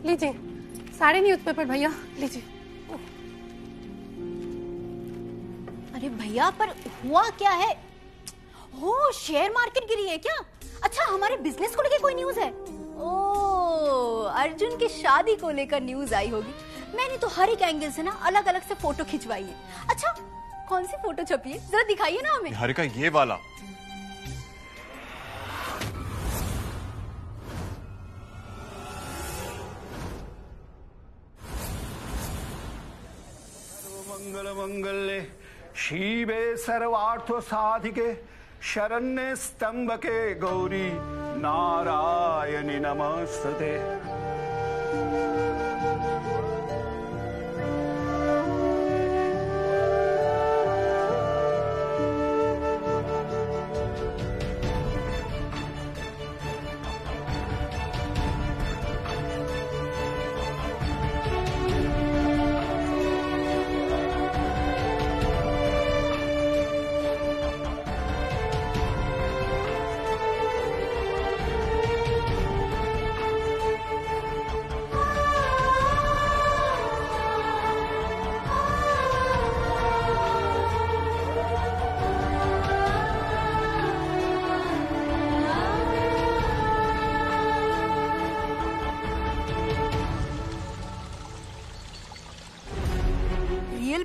लीजिए, सारे न्यूज़पेपर भैया, लीजिए। अरे भैया, पर हुआ क्या है? हो, शेयर मार्केट गिरी है क्या? अच्छा, हमारे बिजनेस को लेकर कोई न्यूज़ है? ओह, अर्जुन की शादी को लेकर न्यूज़ आई होगी। मैंने तो हर एक एंगल से ना अलग अलग से फोटो खिंचवाई है। अच्छा, कौन सी फोटो छपी है? जरा दिखाइए ना हमें। निहारिका, ये वाला। मंगल मंगल्ये शिवे सर्वार्थ साधिके शरण्ये स्तंभके गौरी नारायणी नमस्ते।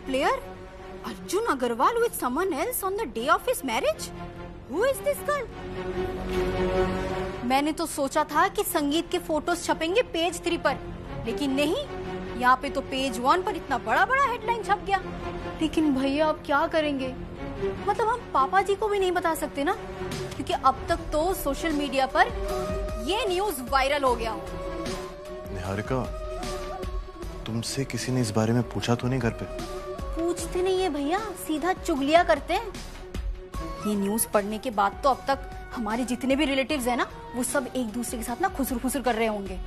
Player Arjun Agarwal with someone else on the day of his marriage? Who is this girl? मैंने तो सोचा था कि संगीत के फोटोज छपेंगे पेज 3 पर, लेकिन नहीं, यहाँ पे तो पेज 1 पर इतना बड़ा बड़ा हेडलाइन छप गया। लेकिन भैया, अब क्या करेंगे? मतलब हम पापा जी को भी नहीं बता सकते ना, क्योंकि अब तक तो सोशल मीडिया पर ये न्यूज वायरल हो गया। निहारिका, तुमसे किसी ने इस बारे में पूछा तो नहीं घर पे? पूछते नहीं है भैया, सीधा चुगलियां करते हैं। ये न्यूज़ पढ़ने के बाद तो अब तक हमारे जितने भी रिलेटिव्स हैं ना, वो सब एक दूसरे के साथ ना खुसर खुसर कर रहे होंगे।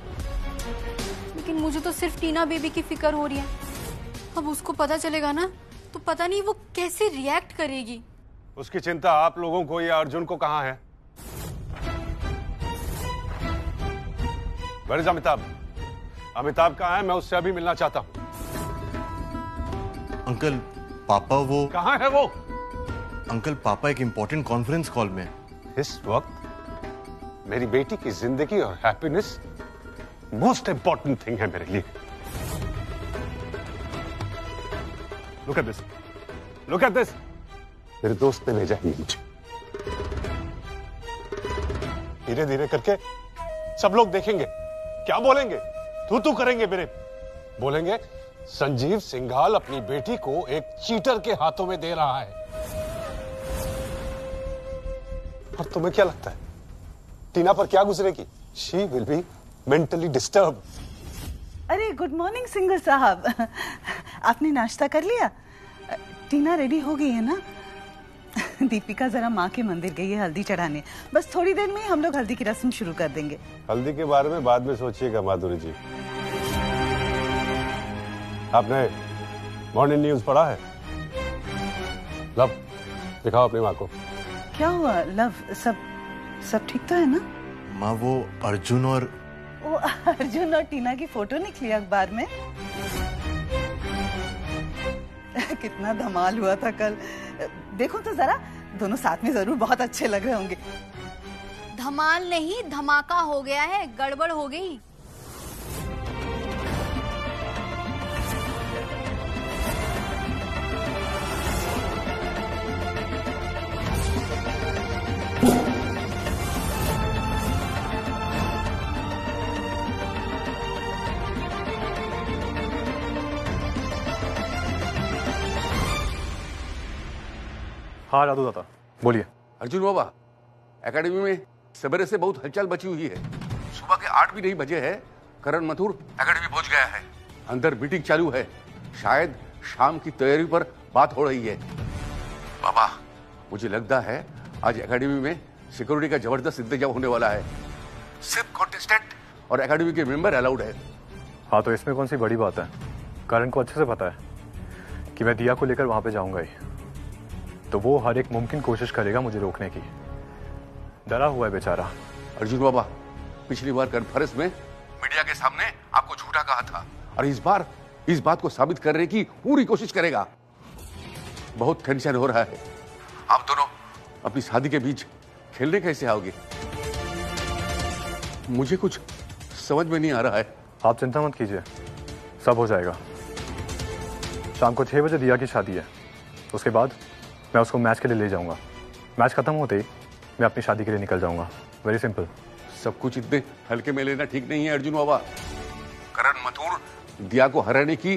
लेकिन मुझे तो सिर्फ टीना बेबी की फिक्र हो रही है। अब उसको पता चलेगा ना, तो पता नहीं वो कैसे रिएक्ट करेगी। उसकी चिंता आप लोगों को या अर्जुन को कहाँ है? Where is Amitabh? अमिताभ कहाँ है? मैं उससे अभी मिलना चाहता हूँ। अंकल, पापा वो कहाँ है वो? अंकल, पापा एक इंपॉर्टेंट कॉन्फ्रेंस कॉल में। इस वक्त मेरी बेटी की जिंदगी और हैप्पीनेस मोस्ट इंपॉर्टेंट थिंग है मेरे लिए। Look at this, look at this. मेरे दोस्त ने भेजा है मुझे। धीरे धीरे करके सब लोग देखेंगे, क्या बोलेंगे? तू करेंगे मेरे, बोलेंगे संजीव सिंघाल अपनी बेटी को एक चीटर के हाथों में दे रहा है। और तुम्हें क्या लगता है टीना पर क्या गुजरेगी? She will be mentally disturb. अरे गुड मॉर्निंग सिंगर साहब, आपने नाश्ता कर लिया? टीना रेडी हो गई है ना? दीपिका जरा माँ के मंदिर गई है हल्दी चढ़ाने, बस थोड़ी देर में हम लोग हल्दी की रस्म शुरू कर देंगे। हल्दी के बारे में बाद में सोचिएगा माधुरी जी। आपने मॉर्निंग न्यूज पढ़ा है? लव, दिखाओ अपनी माँ को। क्या हुआ लव, सब ठीक तो है ना? माँ, वो अर्जुन और टीना की फोटो निकली अखबार में। कितना धमाल हुआ था कल, देखो तो जरा, दोनों साथ में जरूर बहुत अच्छे लग रहे होंगे। धमाल नहीं, धमाका हो गया है, गड़बड़ हो गई। हाँ राधू दादा, बोलिए। अर्जुन बाबा, एकेडमी में सवेरे से बहुत हलचल मची हुई है। सुबह के 8 भी नहीं बजे है, करण मथुर एकेडमी पहुंच गया है। अंदर मीटिंग चालू है, शायद शाम की तैयारी पर बात हो रही है। बाबा, मुझे लगता है आज एकेडमी में सिक्योरिटी का जबरदस्त इंतजाम होने वाला है। सिर्फ कॉन्टेस्टेंट और एकेडमी के मेंबर अलाउड है। हाँ, तो इसमें कौन सी बड़ी बात है? करण को अच्छे से पता है कि मैं दिया को लेकर वहां पे जाऊंगा ही, तो वो हर एक मुमकिन कोशिश करेगा मुझे रोकने की। डरा हुआ है बेचारा। अर्जुन बाबा, पिछली बार कॉन्फ्रेंस में मीडिया के सामने आपको झूठा कहा था और इस बार इस बात को साबित करने की पूरी कोशिश करेगा। बहुत टेंशन हो रहा है। आप दोनों अपनी शादी के बीच खेलने कैसे आओगे? मुझे कुछ समझ में नहीं आ रहा है। आप चिंता मत कीजिए, सब हो जाएगा। शाम को 6 बजे दिया की शादी है, उसके बाद मैं उसको मैच के लिए ले जाऊंगा। मैच खत्म होते ही मैं अपनी शादी के लिए निकल जाऊंगा। Very simple. सब कुछ इतने हल्के में लेना ठीक नहीं है अर्जुन बाबा। करण मथुर दिया को हराने की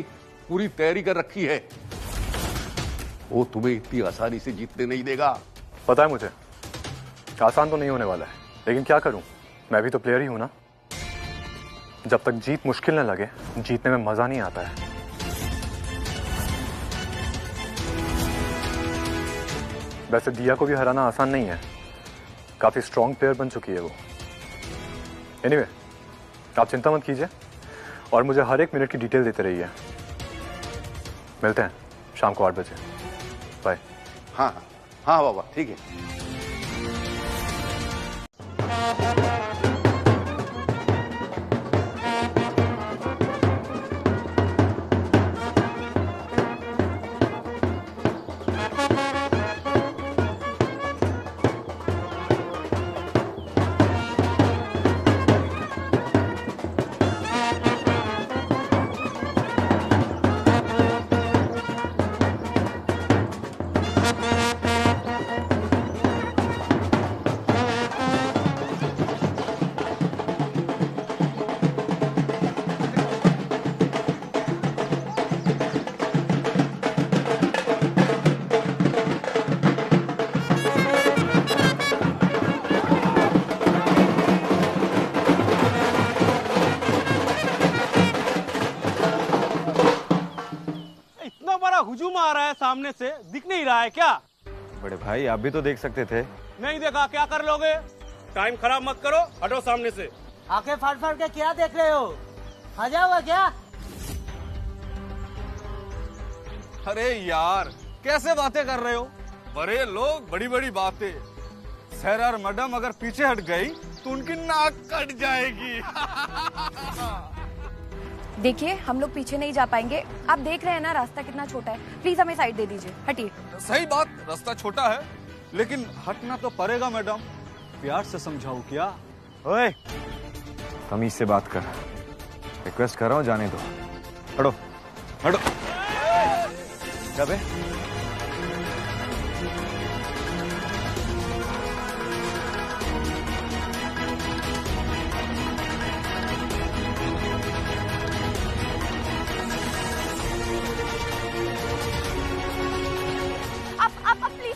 पूरी तैयारी कर रखी है। वो तुम्हें इतनी आसानी से जीतने नहीं देगा। पता है मुझे, आसान तो नहीं होने वाला है, लेकिन क्या करूं, मैं भी तो प्लेयर ही हूं ना। जब तक जीत मुश्किल न लगे, जीतने में मजा नहीं आता है। वैसे दिया को भी हराना आसान नहीं है, काफी स्ट्रॉन्ग प्लेयर बन चुकी है वो। एनीवे, आप चिंता मत कीजिए और मुझे हर एक मिनट की डिटेल देते रहिए। मिलते हैं शाम को 8 बजे। बाय। हाँ हाँ हाँ बाबा, ठीक है। हुजूम आ रहा है सामने से, दिख नहीं रहा है क्या? बड़े भाई आप भी तो देख सकते थे। नहीं देखा, क्या कर लोगे? टाइम खराब मत करो, हटो सामने से। आंखें फाड़ फाड़ के क्या देख रहे हो? मजा हुआ क्या? अरे यार, कैसे बातें कर रहे हो? बड़े लोग बड़ी बड़ी बातें। सर और मैडम अगर पीछे हट गई तो उनकी नाक कट जाएगी। देखिए, हम लोग पीछे नहीं जा पाएंगे। आप देख रहे हैं ना रास्ता कितना छोटा है। प्लीज हमें साइड दे दीजिए, हटिए। सही बात, रास्ता छोटा है लेकिन हटना तो पड़ेगा मैडम। प्यार से समझाऊं क्या? ओए, तमीज से बात कर। रिक्वेस्ट कर रहा हूँ, जाने दो। हटो हटो। क्या बे?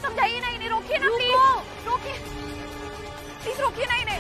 समझाइए ना इन्हें, रोकिए ना प्लीज, रोकिए प्लीज, रोकिए ना इन्हें।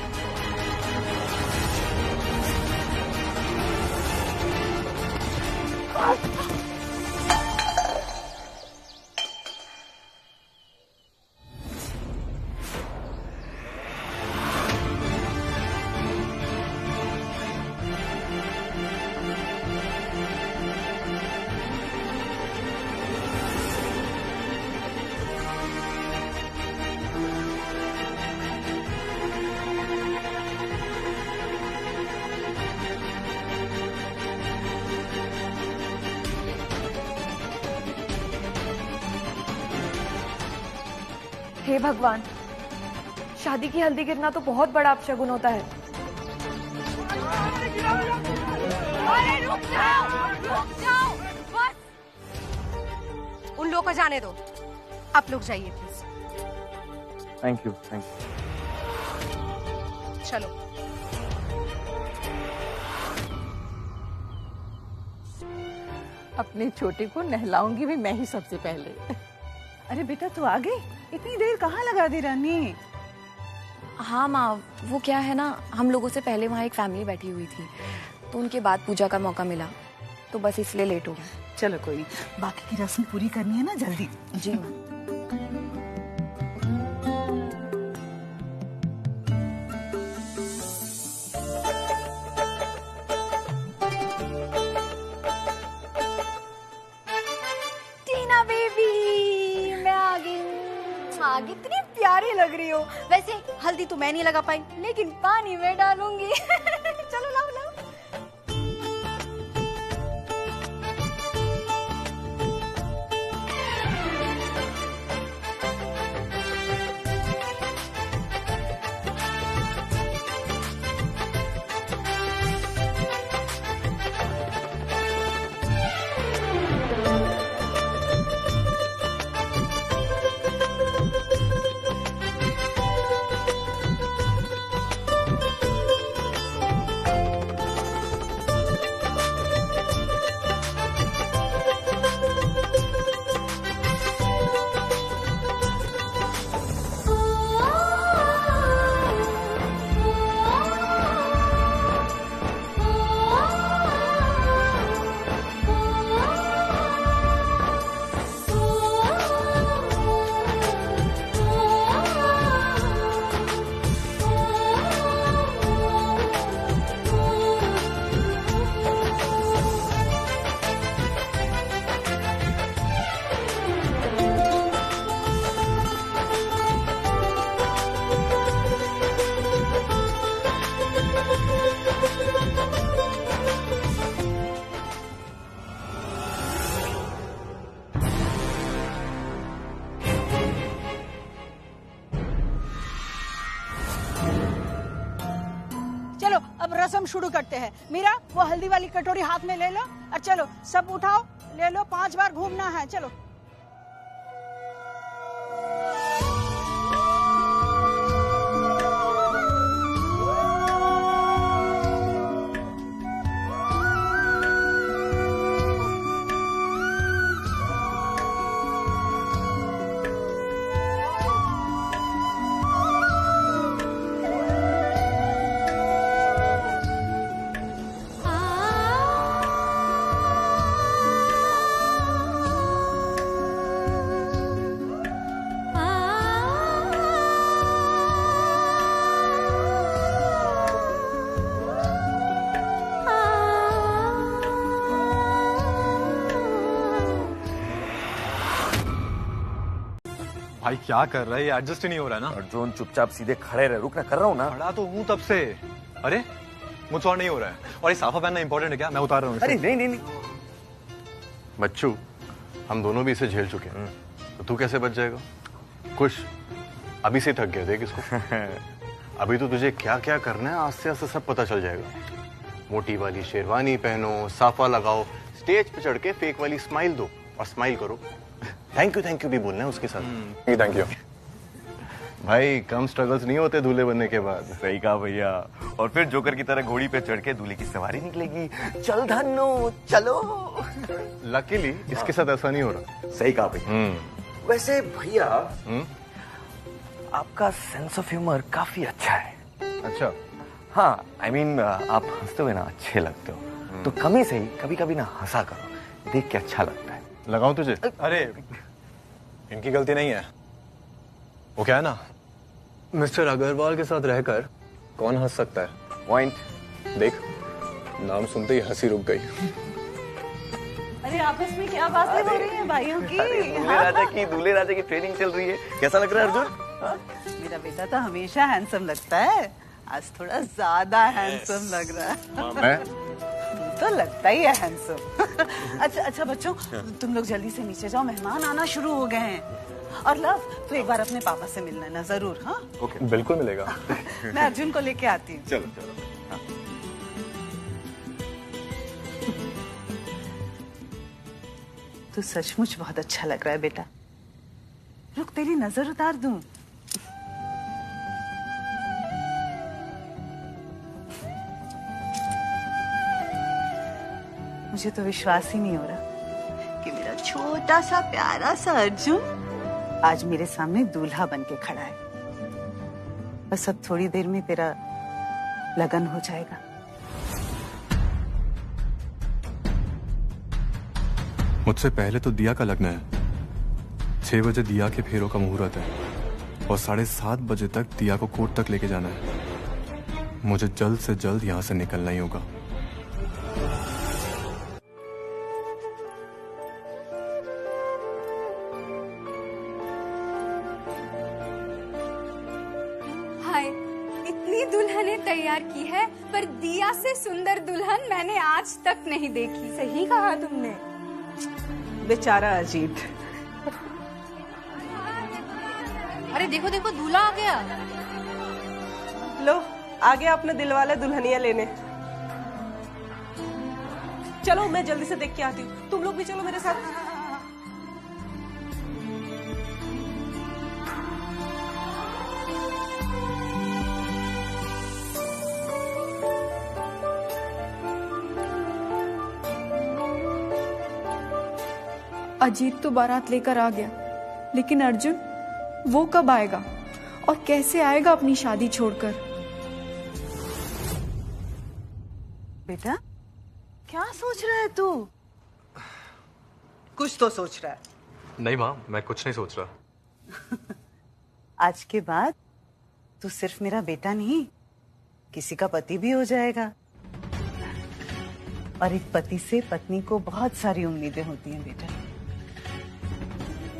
हे भगवान, शादी की हल्दी गिरना तो बहुत बड़ा अपशगुन होता है। अरे रुक जाओ बस। उन लोगों को जाने दो, आप लोग जाइए प्लीज। Thank you. चलो। अपने छोटे को नहलाऊंगी भी मैं ही सबसे पहले। अरे बेटा, तू आ गई? इतनी देर कहाँ लगा दी रानी? हाँ माँ, वो क्या है ना, हम लोगों से पहले वहाँ एक फैमिली बैठी हुई थी, तो उनके बाद पूजा का मौका मिला, तो बस इसलिए लेट हो गए। चलो कोई नहीं, बाकी की रस्म पूरी करनी है ना जल्दी। जी माँ। टीना बेबी, मैं आ गई। कितनी प्यारी लग रही हो। वैसे हल्दी तो मैं नहीं लगा पाई, लेकिन पानी में डालूंगी। चलो लाओ लाओ। अब रस्म शुरू करते हैं। मीरा, वो हल्दी वाली कटोरी हाथ में ले लो और चलो सब उठाओ, ले लो, 5 बार घूमना है, चलो। भाई क्या कर रहा है, ये एडजस्ट ही नहीं हो रहा है ना। अर्जुन चुपचाप सीधे खड़े रहे, रुक ना, कर रहा हूँ ना। खड़ा तो हूँ तब से। अरे मुझसे और नहीं हो रहा है। और ये साफा पहनना इंपॉर्टेंट है क्या? मैं उतार रहा हूँ। अरे नहीं नहीं नहीं। बच्चू, हम दोनों भी इसे झेल चुके हैं, तो तू कैसे बच जाएगा? कुछ अभी से थक गया, देख इसको। अभी तो तुझे क्या क्या करना है आस्ते आस्ते सब पता चल जाएगा। मोटी वाली शेरवानी पहनो, साफा लगाओ, स्टेज पे चढ़ के फेक वाली स्माइल दो और स्माइल करो। थैंक यू भी बोलना है उसके साथ। थैंक यू भाई, कम स्ट्रगल्स नहीं होते दूल्हे बनने के बाद। सही कहा भैया। और फिर जोकर की तरह घोड़ी पे चढ़ के दूल्हे की सवारी निकलेगी। चल धन्नो चलो। लकीली इसके साथ ऐसा नहीं हो रहा। सही कहा भैया। वैसे भैया आपका सेंस ऑफ ह्यूमर काफी अच्छा है। अच्छा? हाँ, I mean, आप हंसते हुए ना अच्छे लगते हो, तो कमी से ही कभी कभी ना हंसा करो, देख के अच्छा लगता है। लगाऊं तुझे? अरे इनकी गलती नहीं है। वो क्या है ना, मिस्टर अग्रवाल के साथ रहकर कौन हंस सकता है? पॉइंट। देख, नाम सुनते ही हंसी रुक गई। अरे आपस में क्या बातें हो रही हैं भाइयों की? दूल्हे राजा की ट्रेनिंग चल रही है। कैसा लग रहा है अर्जुन? मेरा बेटा तो हमेशा हैंडसम लगता है, आज थोड़ा ज्यादा हैंडसम लग रहा है। मैं तो लगता ही है हैंडसम। अच्छा बच्चों, तुम लोग जल्दी से नीचे जाओ, मेहमान आना शुरू हो गए हैं। और लव, तो एक बार अपने पापा से मिलना ना जरूर। हाँ ओके, बिल्कुल मिलेगा। मैं अर्जुन को लेके आती हूँ। चलो चलो। हाँ। तू सचमुच बहुत अच्छा लग रहा है बेटा। रुक, तेरी नजर उतार दूं। मुझे तो विश्वास ही नहीं हो रहा कि मेरा छोटा सा प्यारा सा अर्जुन आज मेरे सामने दूल्हा बन के खड़ा है। बस अब थोड़ी देर में तेरा लगन हो जाएगा। मुझसे पहले तो दिया का लगना है। 6 बजे दिया के फेरों का मुहूर्त है और 7:30 बजे तक दिया को कोर्ट तक लेके जाना है। मुझे जल्द से जल्द यहाँ से निकलना ही होगा। तैयार की है, पर दिया से सुंदर दुल्हन मैंने आज तक नहीं देखी। सही कहा तुमने। बेचारा अजीत। अरे देखो देखो, दूल्हा आ गया। लो, आ गया अपने दिल वाले दुल्हनिया लेने। चलो मैं जल्दी से देख के आती हूँ, तुम लोग भी चलो मेरे साथ। अजीत तो बारात लेकर आ गया, लेकिन अर्जुन वो कब आएगा और कैसे आएगा अपनी शादी छोड़कर? बेटा, क्या सोच रहा है तू? कुछ तो सोच रहा है। नहीं माँ, मैं कुछ नहीं सोच रहा। आज के बाद तू सिर्फ मेरा बेटा नहीं, किसी का पति भी हो जाएगा। और एक पति से पत्नी को बहुत सारी उम्मीदें होती हैं बेटा।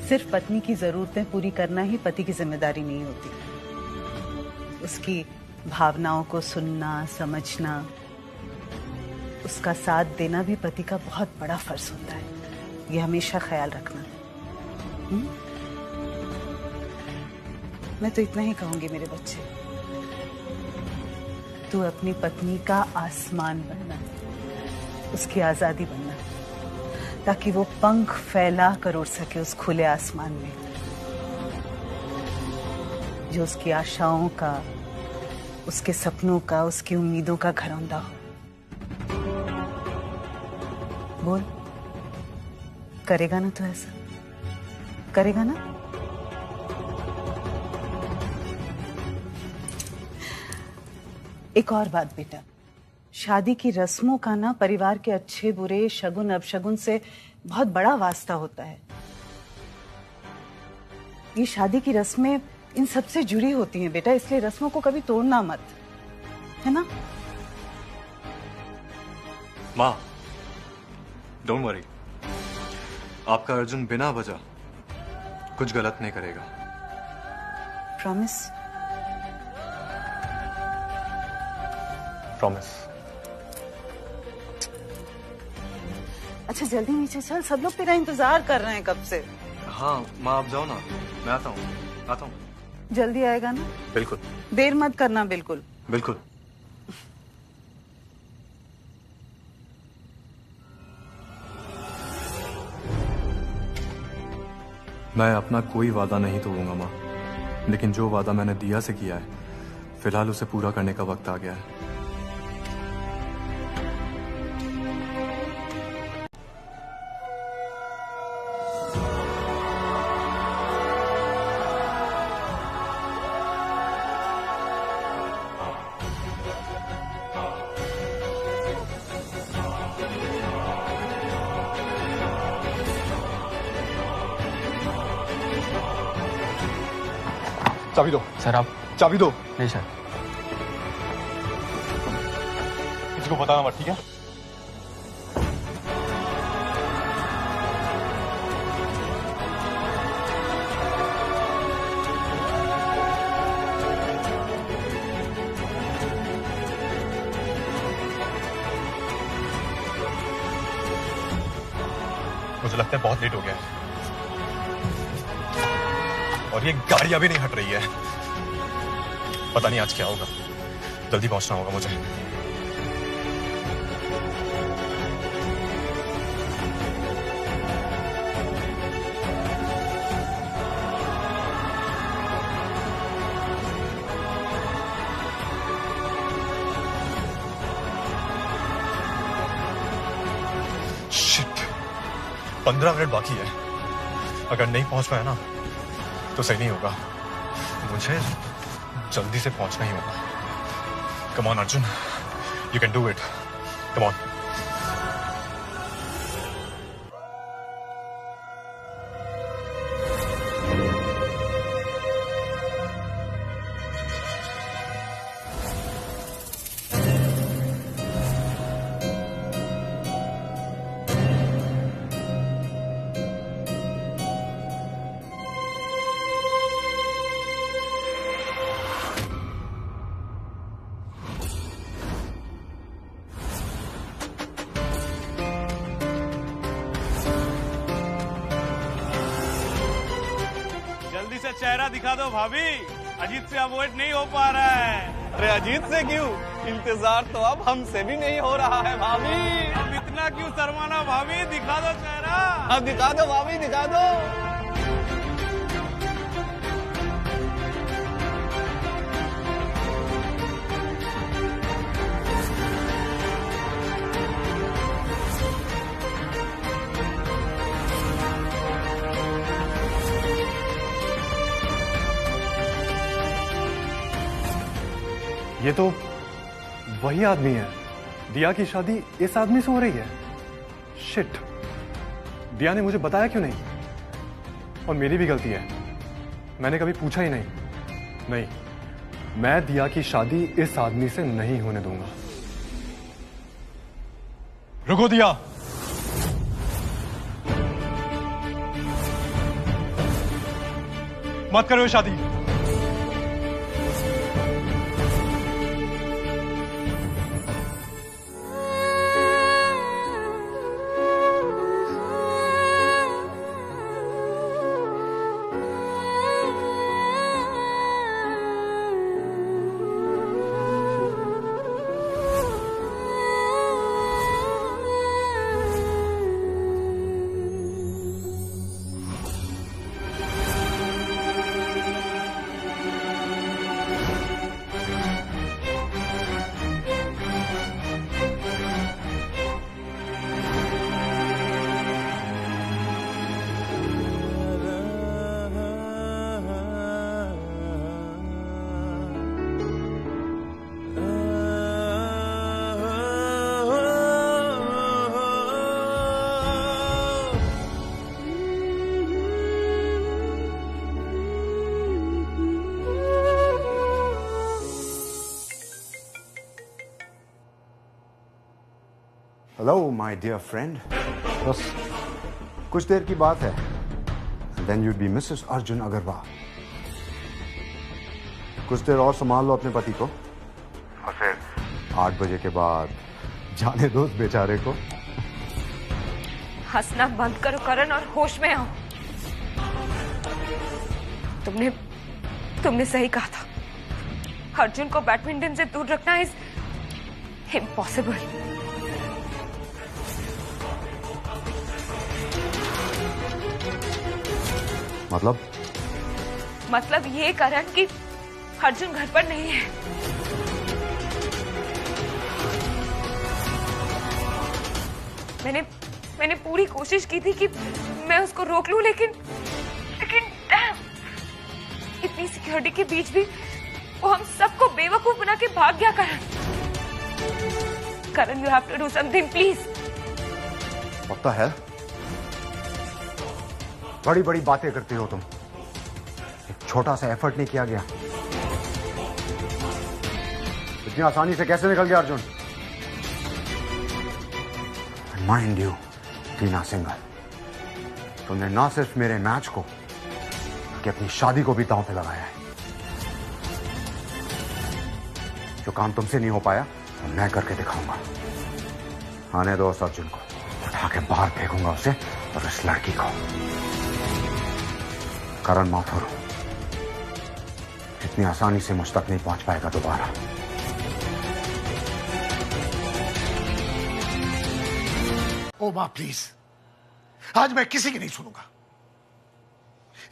सिर्फ पत्नी की जरूरतें पूरी करना ही पति की जिम्मेदारी नहीं होती। उसकी भावनाओं को सुनना, समझना, उसका साथ देना भी पति का बहुत बड़ा फर्ज होता है। ये हमेशा ख्याल रखना। मैं तो इतना ही कहूंगी मेरे बच्चे। तू अपनी पत्नी का आसमान बनना, उसकी आजादी बनना, ताकि वो पंख फैला कर उड़ सके उस खुले आसमान में, जो उसकी आशाओं का, उसके सपनों का, उसकी उम्मीदों का घरौंदा हो। बोल, करेगा ना तू ऐसा? करेगा ना? एक और बात बेटा, शादी की रस्मों का ना परिवार के अच्छे बुरे, शगुन अपशगुन से बहुत बड़ा वास्ता होता है। ये शादी की रस्में इन सबसे जुड़ी होती हैं बेटा, इसलिए रस्मों को कभी तोड़ना मत, है ना? माँ, डोंट वरी, आपका अर्जुन बिना वजह कुछ गलत नहीं करेगा। प्रॉमिस? प्रॉमिस। अच्छा जल्दी नीचे चल, सब लोग तेरा इंतजार कर रहे हैं कब से। हाँ माँ, आप जाओ ना, मैं आता हूँ। जल्दी आएगा ना? बिल्कुल। देर मत करना, बिल्कुल बिल्कुल। मैं अपना कोई वादा नहीं तोड़ूंगा माँ, लेकिन जो वादा मैंने दिया से किया है, फिलहाल उसे पूरा करने का वक्त आ गया है। चाबी दो। सर आप चाबी दो। नहीं सर। किसी को बताना मत, ठीक है? मुझे लगता है बहुत लेट हो गया है और ये गाड़ी अभी नहीं हट रही है। पता नहीं आज क्या होगा, जल्दी पहुंचना होगा मुझे। शिट, 15 मिनट बाकी है। अगर नहीं पहुंच पाया ना तो सही नहीं होगा। मुझे जल्दी से पहुंचना ही होगा। Come on Arjun, you can do it, come on. चेहरा दिखा दो भाभी, अजीत से अवॉइड नहीं हो पा रहा है। अरे अजीत से क्यों, इंतजार तो अब हमसे भी नहीं हो रहा है भाभी। अब इतना क्यों शर्माना भाभी, दिखा दो चेहरा। अब दिखा दो भाभी, दिखा दो। ये तो वही आदमी है। दिया की शादी इस आदमी से हो रही है। शिट, दिया ने मुझे बताया क्यों नहीं? और मेरी भी गलती है, मैंने कभी पूछा ही नहीं। नहीं, मैं दिया की शादी इस आदमी से नहीं होने दूंगा। रुको दिया, मत करो शादी। हेलो माय डियर फ्रेंड, बस कुछ देर की बात है, then you'd be Mrs Arjun Agarwal. कुछ देर और संभाल लो अपने पति को और फिर 8 बजे के बाद जाने दो उस बेचारे को। हंसना बंद करो करण और होश में आओ। तुमने सही कहा था, अर्जुन को बैडमिंटन से दूर रखना इज इम्पॉसिबल। मतलब ये करण कि अर्जुन घर पर नहीं है। मैंने पूरी कोशिश की थी कि मैं उसको रोक लूं, लेकिन डैम, इतनी सिक्योरिटी के बीच भी वो हम सबको बेवकूफ बना के भाग गया। Karan you have to do something please. What the hell? बड़ी बड़ी बातें करती हो तुम, एक छोटा सा एफर्ट नहीं किया गया। इतनी आसानी से कैसे निकल गया अर्जुन? माइंड यू टीना सिंघल, तुमने ना सिर्फ मेरे मैच को कि अपनी शादी को भी दांव पे लगाया है। जो काम तुमसे नहीं हो पाया तो मैं करके दिखाऊंगा। आने दो उस अर्जुन को, उठा के बाहर फेंकूंगा उसे और उस लड़की को। करण माथुर इतनी आसानी से मुझ तक नहीं पहुंच पाएगा दोबारा। ओ मां प्लीज, आज मैं किसी की नहीं सुनूंगा।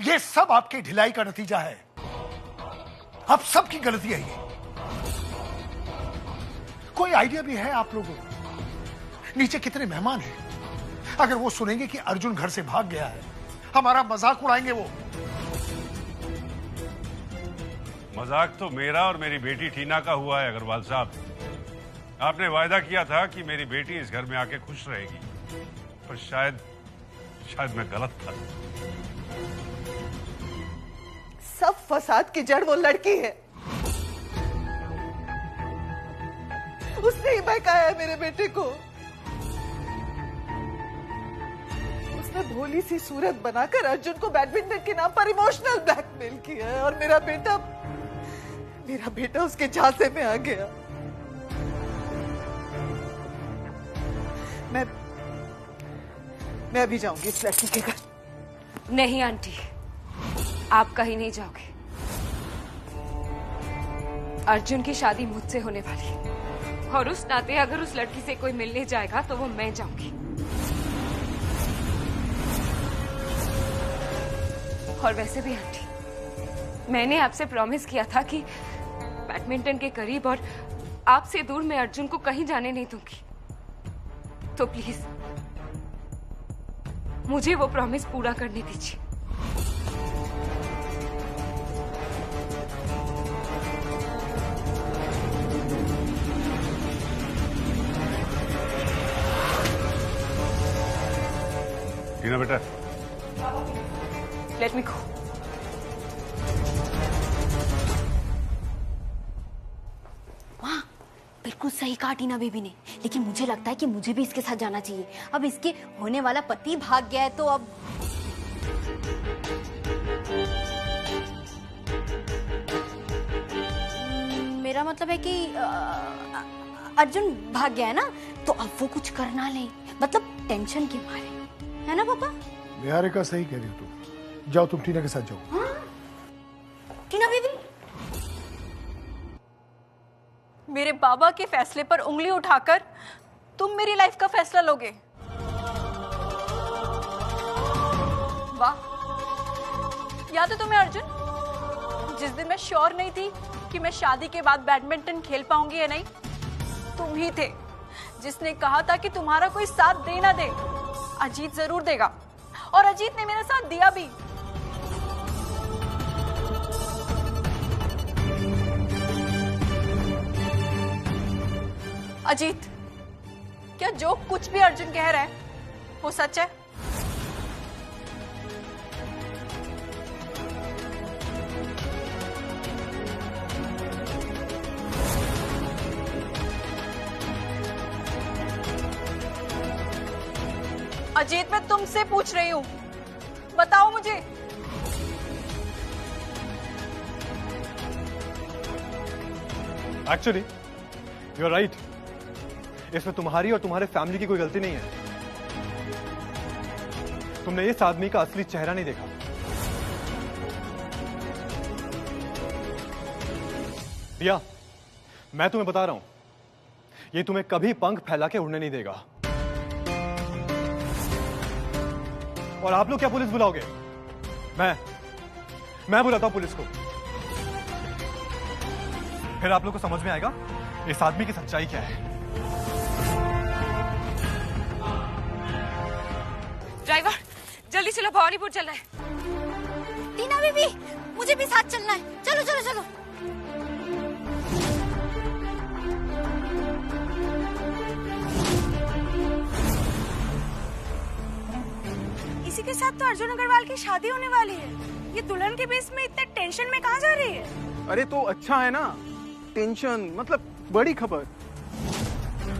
ये सब आपकी ढिलाई का नतीजा है। आप सबकी गलती है ये। कोई आइडिया भी है आप लोगों को? नीचे कितने मेहमान हैं? अगर वो सुनेंगे कि अर्जुन घर से भाग गया है, हमारा मजाक उड़ाएंगे वो। मजाक तो मेरा और मेरी बेटी टीना का हुआ है अग्रवाल साहब। आपने वायदा किया था कि मेरी बेटी इस घर में आके खुश रहेगी, पर शायद मैं गलत था। सब फसाद की जड़ वो लड़की है। उसने ही बहकाया है मेरे बेटे को। उसने भोली सी सूरत बनाकर अर्जुन को बैडमिंटन के नाम पर इमोशनल ब्लैकमेल किया है और मेरा बेटा उसके झांसे में आ गया। मैं भी जाऊंगी इस लड़की के घर। नहीं आंटी, आप कहीं नहीं जाओगे। अर्जुन की शादी मुझसे होने वाली है और उस नाते अगर उस लड़की से कोई मिलने जाएगा तो वो मैं जाऊंगी। और वैसे भी आंटी, मैंने आपसे प्रॉमिस किया था कि बैडमिंटन के करीब और आपसे दूर मैं अर्जुन को कहीं जाने नहीं दूंगी। तो प्लीज मुझे वो प्रॉमिस पूरा करने दीजिए। टीना बेटा, लेट मी गो। वाह, बिल्कुल सही कहा टीना बेबी ने, लेकिन मुझे लगता है कि मुझे भी इसके साथ जाना चाहिए। अब इसके होने वाला पति भाग गया है तो अब मेरा मतलब है कि अर्जुन भाग गया है ना, तो अब वो कुछ करना ले, मतलब टेंशन के मारे, है ना पापा? निहारिका सही कह रही हो तुम। जाओ तुम टीना के साथ जाओ। हाँ? टीना बेबी, मेरे बाबा के फैसले पर उंगली उठाकर तुम मेरी लाइफ का फैसला लोगे? वाह, याद है तुम्हें अर्जुन, जिस दिन मैं श्योर नहीं थी कि मैं शादी के बाद बैडमिंटन खेल पाऊंगी या नहीं, तुम ही थे जिसने कहा था कि तुम्हारा कोई साथ दे ना दे, अजीत जरूर देगा, और अजीत ने मेरा साथ दिया भी। अजीत, क्या जो कुछ भी अर्जुन कह रहा है वो सच है? अजीत, मैं तुमसे पूछ रही हूँ, बताओ मुझे। एक्चुअली यू आर राइट, इसमें तुम्हारी और तुम्हारे फैमिली की कोई गलती नहीं है। तुमने इस आदमी का असली चेहरा नहीं देखा। दिया, मैं तुम्हें बता रहा हूं, ये तुम्हें कभी पंख फैला के उड़ने नहीं देगा। और आप लोग क्या पुलिस बुलाओगे? मैं बुलाता हूं पुलिस को, फिर आप लोग को समझ में आएगा इस आदमी की सच्चाई क्या है। ड्राइवर, जल्दी चलो, भवानीपुर चलना है। टीना बेबी, मुझे भी साथ चलना है। चलो चलो चलो। इसी के साथ तो अर्जुन अग्रवाल की शादी होने वाली है। ये दुल्हन के बेस में इतने टेंशन में कहाँ जा रही है? अरे तो अच्छा है ना, टेंशन मतलब बड़ी खबर।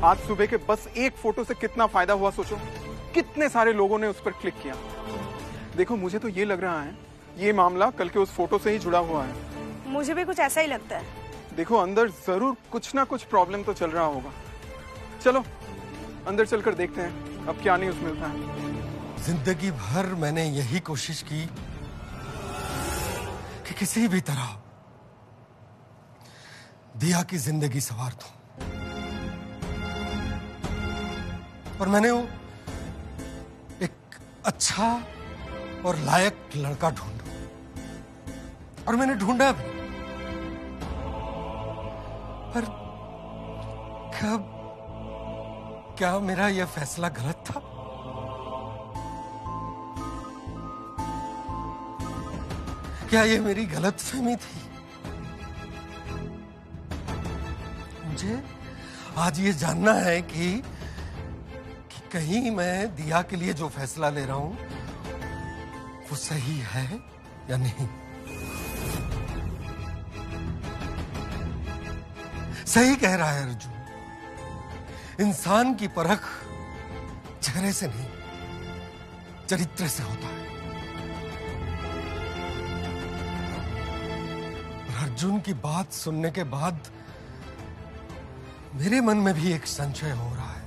आज सुबह के बस एक फोटो से कितना फायदा हुआ सोचो, कितने सारे लोगों ने उस पर क्लिक किया। देखो मुझे तो ये लग रहा है ये मामला कल के उस फोटो से ही जुड़ा हुआ है। मुझे भी कुछ ऐसा ही लगता है। देखो अंदर जरूर कुछ ना कुछ प्रॉब्लम तो चल रहा होगा। चलो अंदर चलकर देखते हैं अब क्या न्यूज़ मिलता है। जिंदगी भर मैंने यही कोशिश की कि किसी भी तरह दिया की जिंदगी संवार दूं, और मैंने वो एक अच्छा और लायक लड़का ढूंढा, और मैंने ढूंढा भी। पर क्या मेरा यह फैसला गलत था? क्या ये मेरी गलतफहमी थी? मुझे आज ये जानना है कि कहीं मैं दिया के लिए जो फैसला ले रहा हूं वो सही है या नहीं। सही कह रहा है अर्जुन, इंसान की परख चेहरे से नहीं चरित्र से होता है। अर्जुन की बात सुनने के बाद मेरे मन में भी एक संशय हो रहा है।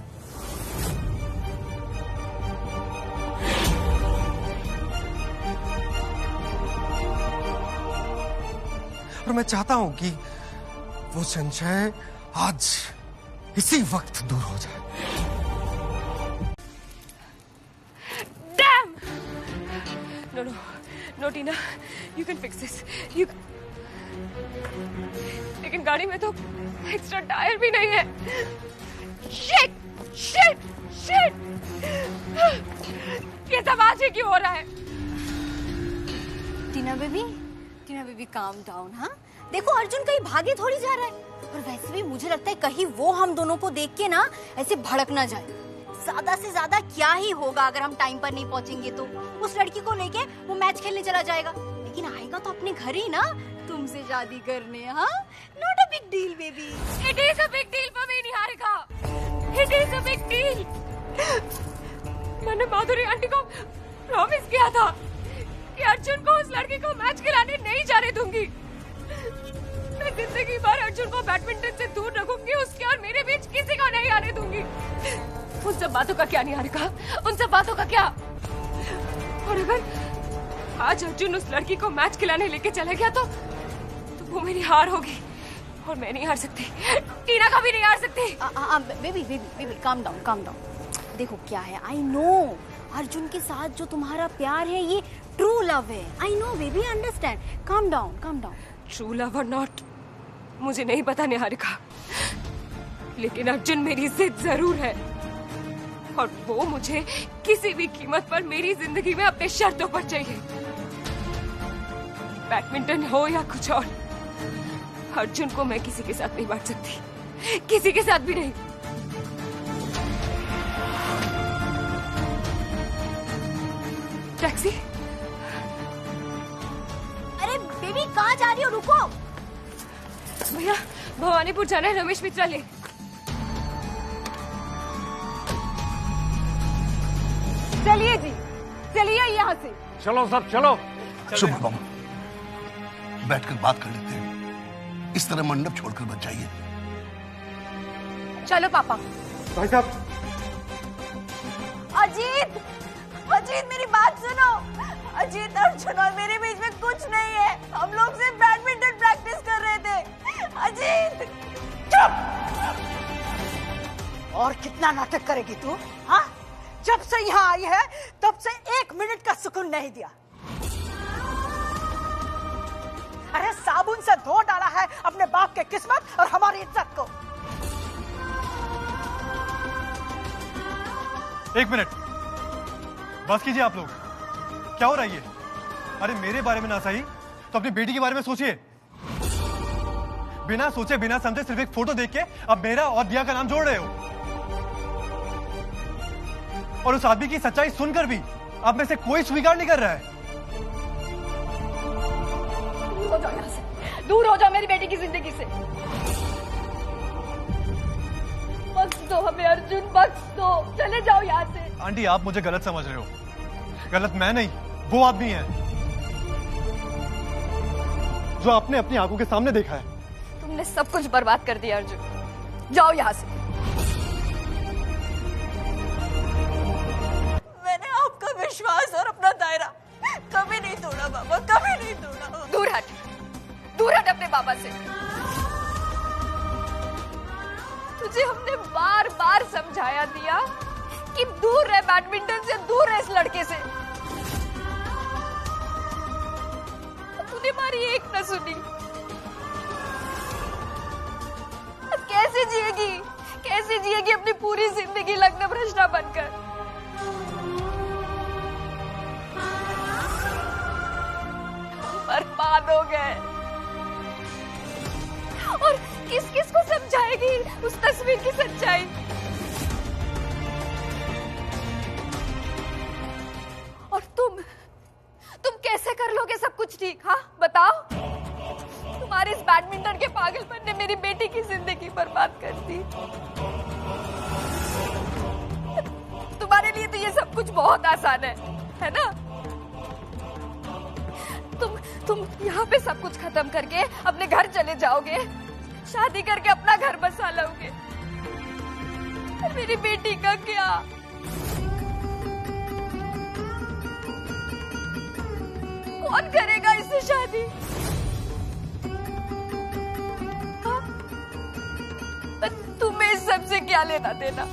और मैं चाहता हूं कि वो संशय आज इसी वक्त दूर हो जाए। Damn! No, Tina, you can fix this. लेकिन गाड़ी में तो एक्स्ट्रा टायर भी नहीं है। Shit! ये सब आज ही क्यों हो रहा है? टीना बेबी काम डाउन। हाँ देखो अर्जुन कहीं भागे थोड़ी जा रहा है, और वैसे भी मुझे लगता है कहीं वो हम दोनों को देख के ना ऐसे भड़क ना जाए। ज्यादा से ज्यादा क्या ही होगा अगर हम टाइम पर नहीं पहुंचेंगे तो उस लड़की को लेके वो मैच खेलने चला जाएगा, लेकिन आएगा तो अपने घर ही ना, तुमसे शादी करने। हाँ not a big deal baby. It is a big deal for me Niharika, it is a big deal. मैंने माधुरी आंटी को प्रॉमिस किया था कि अर्जुन को उस लड़की को मैच खिलाने नहीं जाने दूंगी। मैं जिंदगी भर अर्जुन को बैडमिंटन से दूर रखूंगी, उसके और मेरे बीच किसी को नहीं आने दूंगी। उन सब बातों का क्या निहारिका, उन सब बातों का क्या? और अगर आज अर्जुन उस लड़की को मैच खिलाने लेके चला गया तो वो मेरी हार होगी, और मैं नहीं हार सकती, टीना का भी नहीं हार सकती। Baby calm down. देखो क्या है, आई नो अर्जुन के साथ जो तुम्हारा प्यार है ये ट्रू लव है। I know baby, understand. Calm down. True love और नॉट मुझे नहीं पता निहारिका, लेकिन अर्जुन मेरी जिद जरूर है, और वो मुझे किसी भी कीमत पर मेरी जिंदगी में अपने शर्तों पर चाहिए। बैडमिंटन हो या कुछ और, अर्जुन को मैं किसी के साथ नहीं बांट सकती, किसी के साथ भी नहीं। टैक्सी। अरे बेबी कहाँ जा रही हो, रुको। भैया भवानीपुर जाना है, रमेश मित्रा ले। चलिए जी, चलिए यहाँ से। चलो सब चलो। सुबह मामा, बैठकर बात कर लेते हैं। इस तरह मंडप छोड़कर मत जाइए। चलो पापा। भाई साहब। अजीत, अजीत मेरी बात सुनो। अजीत, अर्जुन और मेरे बीच में कुछ नहीं है। हम लोग सिर्फ बैडमिंटन प्रैक्टिस कर रहे थे। अजीत चुप। और कितना नाटक करेगी तू? हाँ, जब से यहाँ आई है तब से 1 मिनट का सुकून नहीं दिया। अरे साबुन से धो डाला है अपने बाप के किस्मत और हमारी इज्जत को। 1 मिनट बस कीजिए आप लोग। क्या हो रहा है ये? अरे मेरे बारे में ना सही तो अपनी बेटी के बारे में सोचिए। बिना सोचे बिना समझे सिर्फ एक फोटो देख के अब मेरा और दिया का नाम जोड़ रहे हो। और उस आदमी की सच्चाई सुनकर भी आप में से कोई स्वीकार नहीं कर रहा है। दूर हो जाओ यहाँ से, दूर हो जाओ मेरी बेटी की जिंदगी से। बख्श दो हमें अर्जुन, बख्श दो, चले जाओ यहाँ से। आंटी आप मुझे गलत समझ रहे हो। गलत मैं नहीं, वो आदमी है जो आपने अपनी आंखों के सामने देखा है। तुमने सब कुछ बर्बाद कर दिया अर्जुन, जाओ यहाँ से। मैंने आपका विश्वास और अपना दायरा कभी नहीं तोड़ा बाबा, कभी नहीं तोड़ा। दूर हट अपने बाबा से। तुझे हमने बार बार समझाया दिया कि दूर रह बैडमिंटन से, दूर रह इस लड़के से। तूने हमारी एक न सुनी। कैसे जिएगी अपनी पूरी जिंदगी लग्न भ्रष्टा बनकर? बर्बाद हो गए। और किस किस को समझाएगी उस तस्वीर की सच्चाई? और तुम कैसे कर लोगे सब कुछ ठीक? हाँ बताओ। तुम्हारे इस बैडमिंटन के पागलपन ने मेरी बेटी की जिंदगी बर्बाद कर दी। तुम्हारे लिए तो ये सब कुछ बहुत आसान है ना? तुम यहाँ पे सब कुछ खत्म करके अपने घर चले जाओगे, शादी करके अपना घर बसा लोगे। मेरी बेटी का क्या? कौन करेगा इससे शादी? हाँ? तुम्हें इस सब से क्या लेना देना?